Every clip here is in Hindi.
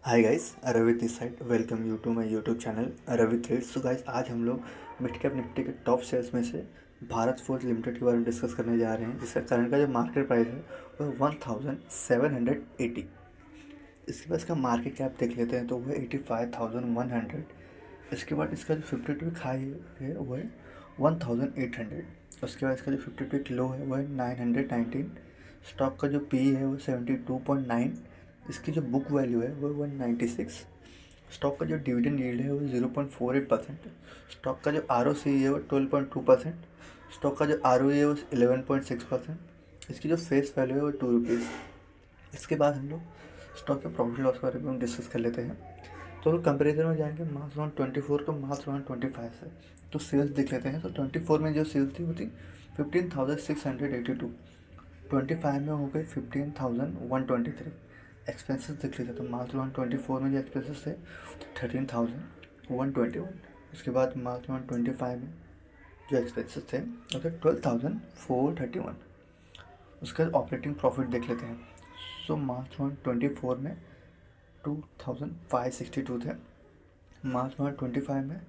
Hi guys, Ravi this side. Welcome you to my YouTube channel Ravi trades. तो गाइस, आज हम लोग मिड कैप निफ्टी के टॉप शेयर्स में से भारत फोर्ज लिमिटेड के बारे में डिस्कस करने जा रहे हैं, जिसका करंट का जो मार्केट प्राइस है वो 1780। इसके बाद इसका मार्केट कैप देख लेते हैं तो वो है 85,100। इसके बाद इसका जो 52 हाई है वो है 1800। उसके बाद इसका जो 52 लो है वो है 919। स्टॉक का जो पी है वो 72.9। इसकी जो बुक वैल्यू है वो 196। स्टॉक का जो डिविडेंड यील्ड है वो 0.48%। स्टॉक का जो आर है वो 12.2%। स्टॉक का जो आर है वो 11.6%। इसकी जो फेस वैल्यू है वो ₹2। इसके बाद हम लोग स्टॉक के प्रॉफिट लॉस के बारे में डिस्कस कर लेते हैं। तो लोग कंपेरिजन में जाएंगे मार्च 124 को मार्च 125 से। तो सेल्स देख लेते हैं। तो 24 में जो सेल्स थी वो थी 15,682। 25 में हो गई 15,123। एक्सपेंसेस देख लेते हैं। तो मार्च 124 में जो एक्सपेंसेस थे 13,121। उसके बाद मार्च 125 में जो एक्सपेंसेस थे वो थे 12,431। उसके बाद ऑपरेटिंग प्रॉफिट देख लेते हैं। सो मार्च 124 में 2,562 थे। मार्च 125 में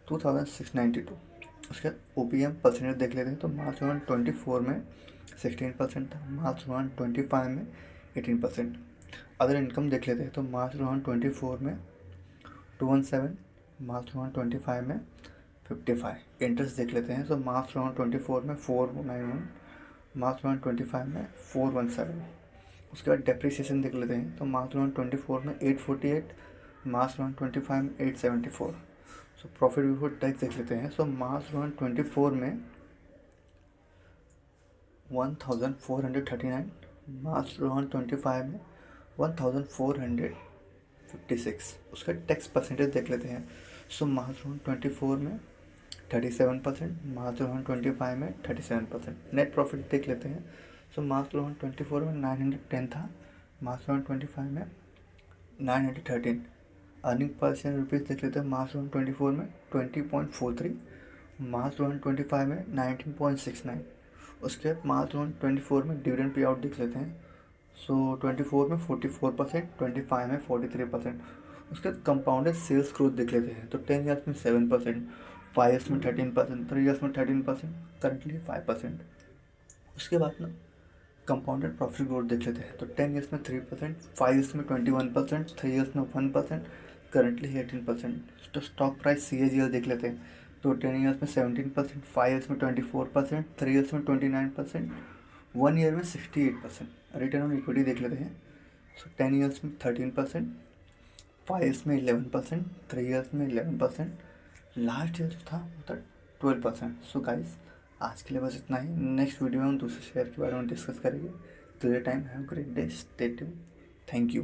2,692। उसके बाद OPM परसेंटेज देख लेते हैं। तो मार्च 124 में 16% था। मार्च 125 में 18%। अदर इनकम देख लेते हैं। तो मार्च 124 में 217। मार्च 125 में 55। इंटरेस्ट देख लेते हैं। तो मार्च 124 में 491। मार्च 125 में 417। उसके बाद डेप्रिसिएशन देख लेते हैं। तो मार्च 124 में 848। मार्च 125 में 874। सो प्रॉफिट बिफोर टैक्स देख लेते हैं। सो मार्च 124 में 1,439। मार्च 125 में 1,456। उसका टैक्स परसेंटेज देख लेते हैं। सो मार्च 124 में 37%। मार्च 125 में 37%। नेट प्रॉफिट देख लेते हैं। सो मार्च 124 में 910 था। मार्च 125 में 913। अर्निंग पर शेयर रुपीज़ देख लेते हैं। मार्च 124 में 20.43। मार्च 125 में 19.69। उसके बाद मार्च 124 में डिविडेंड पे आउट देख लेते हैं। सो 24 में 44%, 25 में 43%। उसके बाद कंपाउंडेड सेल्स ग्रोथ देख लेते हैं। तो 10 ईयर्स में 7%, 5 ईयर्स में 13%, 3 ईयर्स में 13%, करंटली 5%। उसके बाद ना कंपाउंडेड प्रॉफिट ग्रोथ देख लेते हैं। तो 10 ईयर्स में 3%, 5 ईयर्स में 21%, 3 ईयर्स में 1%, करंटली 18%। तो स्टॉक प्राइस CAGR देख लेते हैं। तो 10 ईयर्स में 17%, 5 ईयर्स में 24%, 3 ईयर्स में 29%, 1 ईयर में 68%। रिटर्न ऑन इक्विटी देख लेते हैं। सो 10 ईयर्स में 13%, 5 ईयर्स में 11%, 3 ईयर्स में 11%, लास्ट ईयर जो था वो था 12%। सो गाइस, आज के लिए बस इतना ही। नेक्स्ट वीडियो में हम दूसरे शेयर के बारे में डिस्कस करेंगे। Till the time have a great day, stay tuned. Thank you.